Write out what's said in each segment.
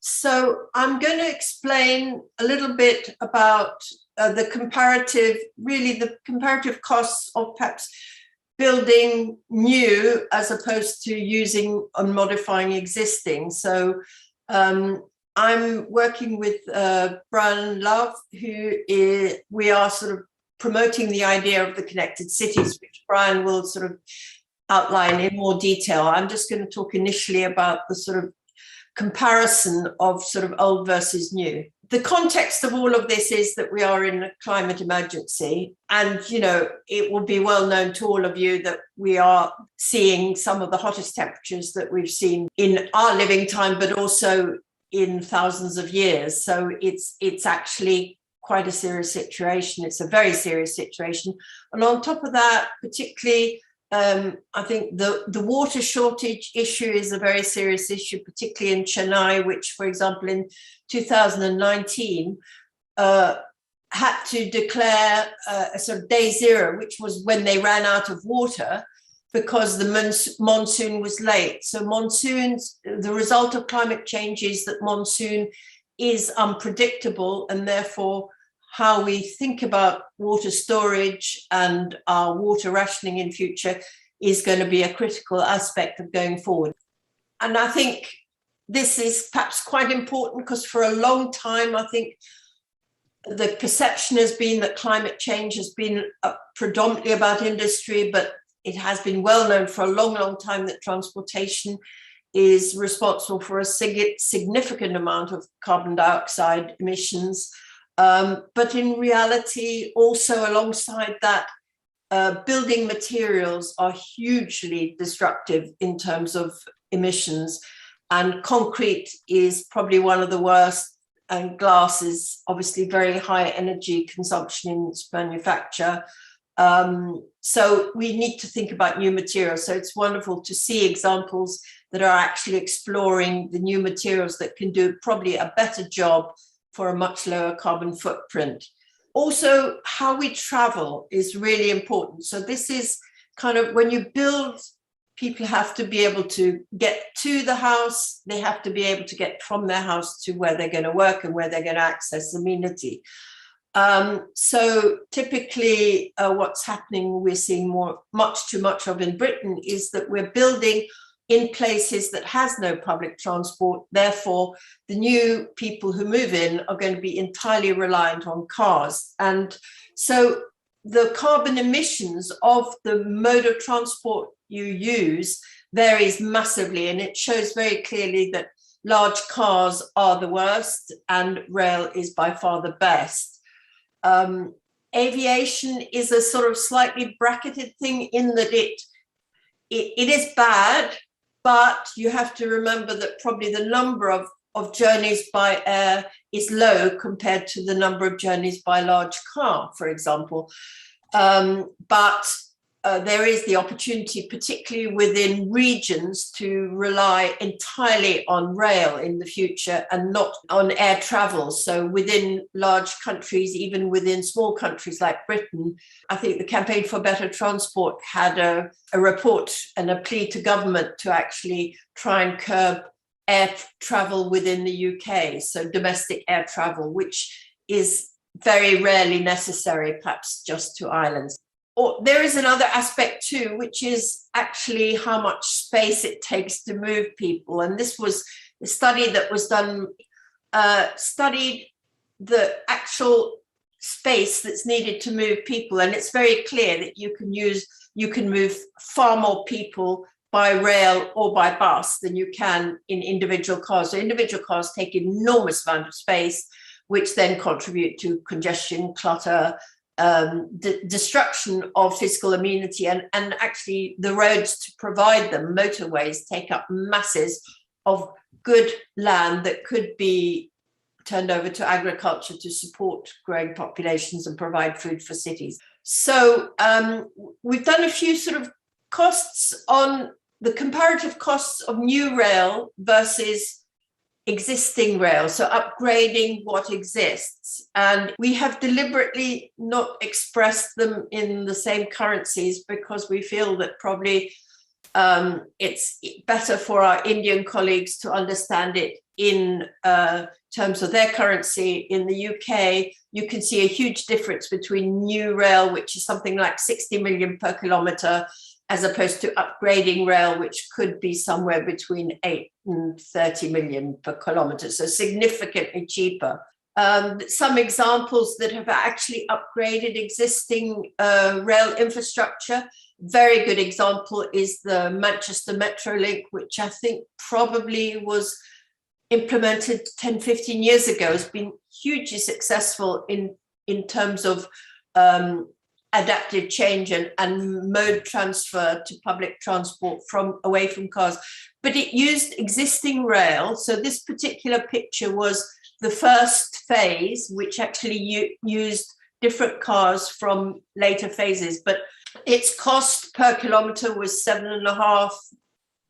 So I'm going to explain a little bit about the comparative costs of perhaps building new as opposed to using and modifying existing. So I'm working with Brian Love, we are sort of promoting the idea of the connected cities, which Brian will sort of outline in more detail. I'm just going to talk initially about the sort of comparison of sort of old versus new. The context of all of this is that we are in a climate emergency, and it will be well known to all of you that we are seeing some of the hottest temperatures that we've seen in our living time, but also in thousands of years. So it's actually quite a serious situation. It's a very serious situation. And on top of that, particularly I think the water shortage issue is a very serious issue, particularly in Chennai, which, for example, in 2019 had to declare a sort of day zero, which was when they ran out of water because the monsoon was late. So monsoons, the result of climate change is that monsoon is unpredictable, and therefore how we think about water storage and our water rationing in future is going to be a critical aspect of going forward. And I think this is perhaps quite important because for a long time, I think the perception has been that climate change has been predominantly about industry, but it has been well known for a long, long time that transportation is responsible for a significant amount of carbon dioxide emissions. But in reality, also alongside that, building materials are hugely destructive in terms of emissions. And concrete is probably one of the worst, and glass is obviously very high energy consumption in its manufacture. So we need to think about new materials. So it's wonderful to see examples that are actually exploring the new materials that can do probably a better job for a much lower carbon footprint. Also, how we travel is really important. So this is kind of when you build, people have to be able to get to the house. They have to be able to get from their house to where they're going to work and where they're going to access amenity. So typically what's happening, we're seeing much too much of in Britain, is that we're building in places that has no public transport. Therefore, the new people who move in are going to be entirely reliant on cars. And so the carbon emissions of the mode of transport you use varies massively. And it shows very clearly that large cars are the worst and rail is by far the best. Aviation is a sort of slightly bracketed thing in that it is bad, but you have to remember that probably the number of journeys by air is low compared to the number of journeys by large car, for example. But there is the opportunity, particularly within regions, to rely entirely on rail in the future and not on air travel. So within large countries, even within small countries like Britain, I think the Campaign for Better Transport had a report and a plea to government to actually try and curb air travel within the UK, so domestic air travel, which is very rarely necessary, perhaps just to islands. Or there is another aspect too, which is actually how much space it takes to move people. And this was a study that was done, studied the actual space that's needed to move people. And it's very clear that you can move far more people by rail or by bus than you can in individual cars. So individual cars take an enormous amount of space, which then contribute to congestion, clutter, destruction of physical amenity, and actually the roads to provide them, motorways, take up masses of good land that could be turned over to agriculture to support growing populations and provide food for cities. So we've done a few sort of costs on the comparative costs of new rail versus existing rail, so upgrading what exists. And we have deliberately not expressed them in the same currencies because we feel that probably it's better for our Indian colleagues to understand it in terms of their currency. In the UK, you can see a huge difference between new rail, which is something like 60 million per kilometre, as opposed to upgrading rail, which could be somewhere between 8 and 30 million per kilometre, so significantly cheaper. Some examples that have actually upgraded existing rail infrastructure. Very good example is the Manchester Metrolink, which I think probably was implemented 10, 15 years ago. Has been hugely successful in terms of adaptive change and mode transfer to public transport away from cars. But it used existing rail. So this particular picture was the first phase, which actually used different cars from later phases. But its cost per kilometre was 7.5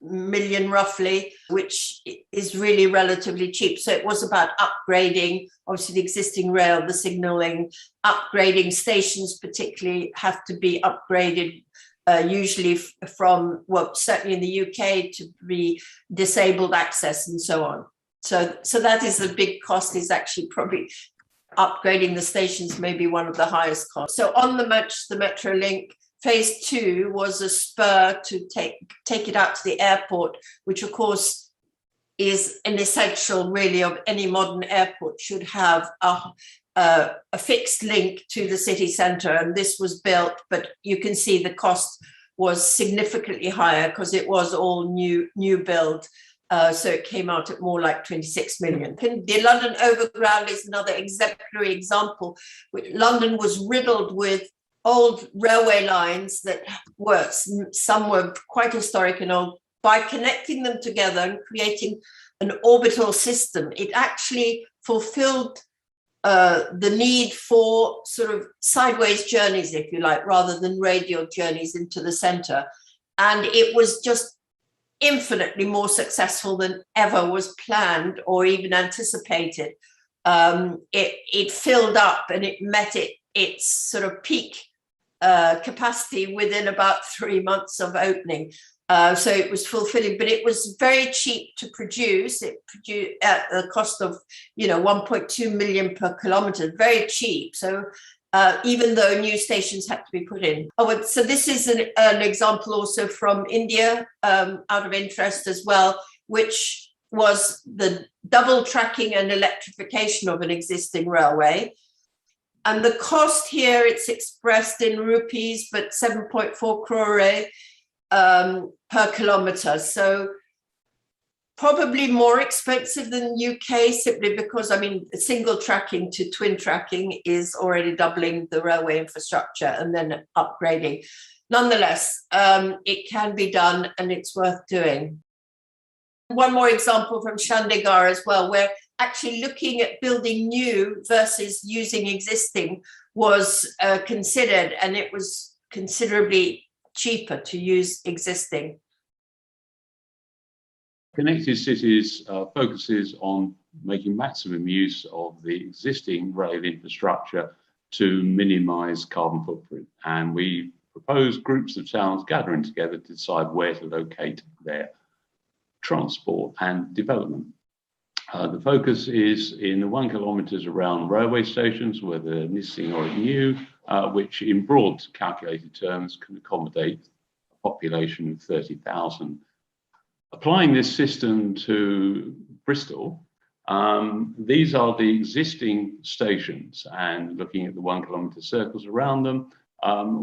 million roughly, which is really relatively cheap. So it was about upgrading, obviously, the existing rail, the signalling, upgrading stations particularly have to be upgraded, usually from, well, certainly in the UK, to be disabled access and so on. So that is the big cost, is actually probably upgrading the stations, maybe one of the highest costs. So on the Manchester Metrolink, phase 2 was a spur to take it out to the airport, which of course is an essential really of any modern airport, should have a fixed link to the city centre. And this was built, but you can see the cost was significantly higher because it was all new build. So it came out at more like 26 million. The London Overground is another exemplary example. London was riddled with old railway lines that were, some were quite historic and old. By connecting them together and creating an orbital system, it actually fulfilled the need for sort of sideways journeys, if you like, rather than radial journeys into the centre. And it was just infinitely more successful than ever was planned or even anticipated. It filled up and it met its sort of peak capacity within about 3 months of opening. So it was fulfilling, but it was very cheap to produce. It produced at the cost of, 1.2 million per kilometre, very cheap. So even though new stations had to be put in. Oh, so this is an example also from India, out of interest as well, which was the double tracking and electrification of an existing railway. And the cost here, it's expressed in rupees, but 7.4 crore per kilometre. So probably more expensive than UK, simply because, single tracking to twin tracking is already doubling the railway infrastructure and then upgrading. Nonetheless, it can be done and it's worth doing. One more example from Chandigarh as well, where actually looking at building new versus using existing was considered, and it was considerably cheaper to use existing. Connected Cities focuses on making maximum use of the existing rail infrastructure to minimise carbon footprint. And we propose groups of towns gathering together to decide where to locate their transport and development. The focus is in the 1 kilometres around railway stations, whether existing or new, which in broad calculated terms can accommodate a population of 30,000. Applying this system to Bristol, these are the existing stations, and looking at the 1 kilometre circles around them,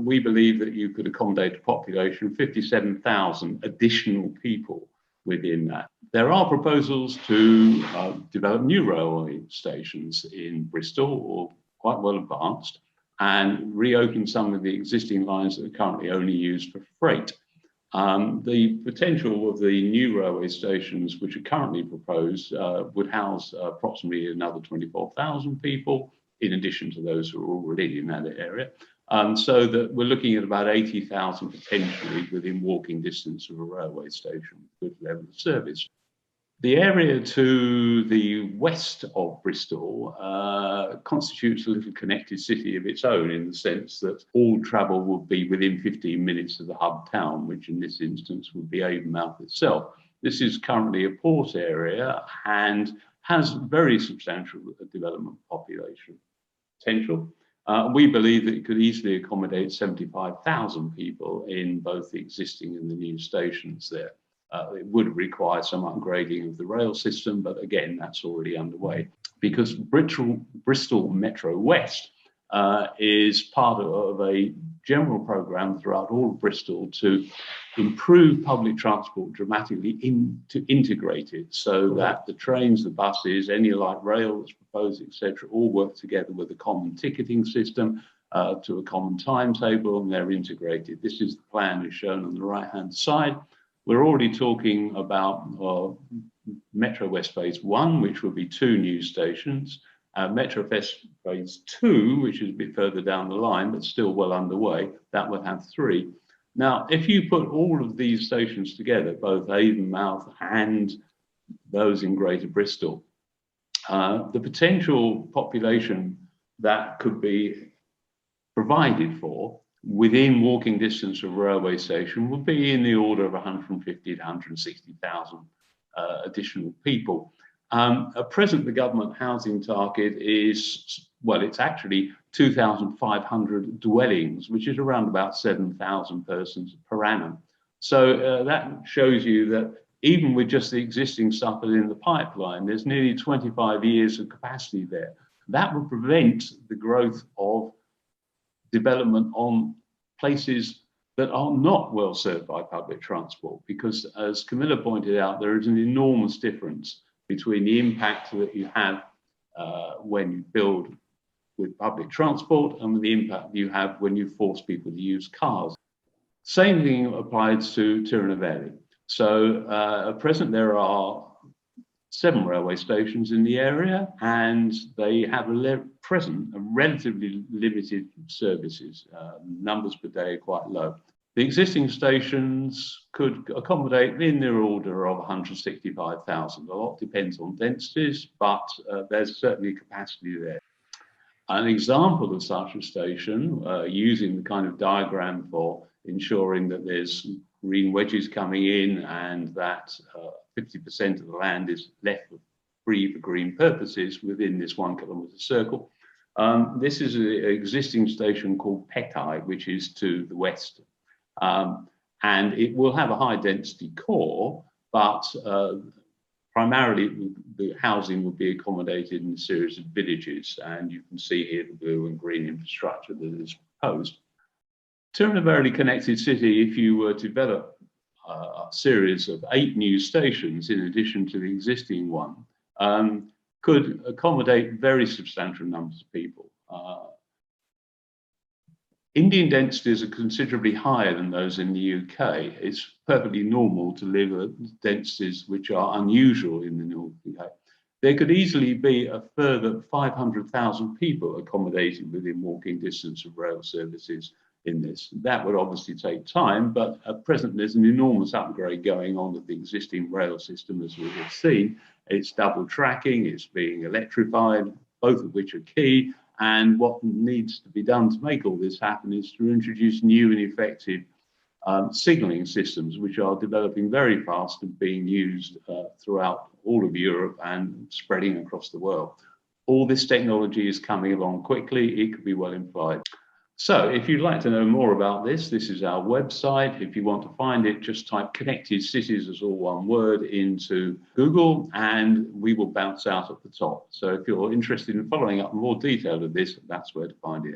we believe that you could accommodate a population of 57,000 additional people within that. There are proposals to develop new railway stations in Bristol, or quite well advanced, and reopen some of the existing lines that are currently only used for freight. The potential of the new railway stations, which are currently proposed, would house approximately another 24,000 people, in addition to those who are already in that area. So that we're looking at about 80,000 potentially within walking distance of a railway station, good level of service. The area to the west of Bristol constitutes a little connected city of its own, in the sense that all travel would be within 15 minutes of the hub town, which in this instance would be Avonmouth itself. This is currently a port area and has very substantial development population potential. We believe that it could easily accommodate 75,000 people in both the existing and the new stations there. It would require some upgrading of the rail system, but again, that's already underway. Because Bristol Metro West is part of a general programme throughout all of Bristol to improve public transport dramatically, to integrate it so that the trains, the buses, any light rail that's proposed, etc., all work together with a common ticketing system to a common timetable, and they're integrated. This is the plan is shown on the right-hand side. We're already talking about Metro West Phase 1, which will be 2 new stations. Metro West Phase 2, which is a bit further down the line, but still well underway, that will have 3. Now, if you put all of these stations together, both Avonmouth and those in Greater Bristol, the potential population that could be provided for within walking distance of a railway station would be in the order of 150 to 160,000 additional people. At present, the government housing target is, well, it's actually 2,500 dwellings, which is around about 7,000 persons per annum. So that shows you that even with just the existing stuff that's in the pipeline, there's nearly 25 years of capacity there. That would prevent the growth of development on places that are not well served by public transport, because as Camilla pointed out, there is an enormous difference between the impact that you have when you build with public transport and the impact you have when you force people to use cars. Same thing applies to Tirunelveli. So at present there are 7 railway stations in the area, and they have present relatively limited services. Numbers per day are quite low. The existing stations could accommodate in their order of 165,000. A lot depends on densities, but there's certainly capacity there. An example of such a station, using the kind of diagram for ensuring that there's green wedges coming in and that 50% of the land is left free for green purposes within this 1 kilometre circle. This is an existing station called Peckhai, which is to the west. And it will have a high density core, but primarily the housing will be accommodated in a series of villages. And you can see here the blue and green infrastructure that is proposed. Tirunelveli connected city, if you were to develop a series of 8 new stations in addition to the existing one, could accommodate very substantial numbers of people. Indian densities are considerably higher than those in the UK. It's perfectly normal to live at densities which are unusual in the North UK. There could easily be a further 500,000 people accommodated within walking distance of rail services in this. That would obviously take time, but at present there's an enormous upgrade going on with the existing rail system, as we have seen. It's double tracking, it's being electrified, both of which are key. And what needs to be done to make all this happen is to introduce new and effective signalling systems, which are developing very fast and being used throughout all of Europe and spreading across the world. All this technology is coming along quickly. It could be well employed. So if you'd like to know more about this, this is our website. If you want to find it, just type Connected Cities as all one word into Google and we will bounce out at the top. So if you're interested in following up more detail of this, that's where to find it.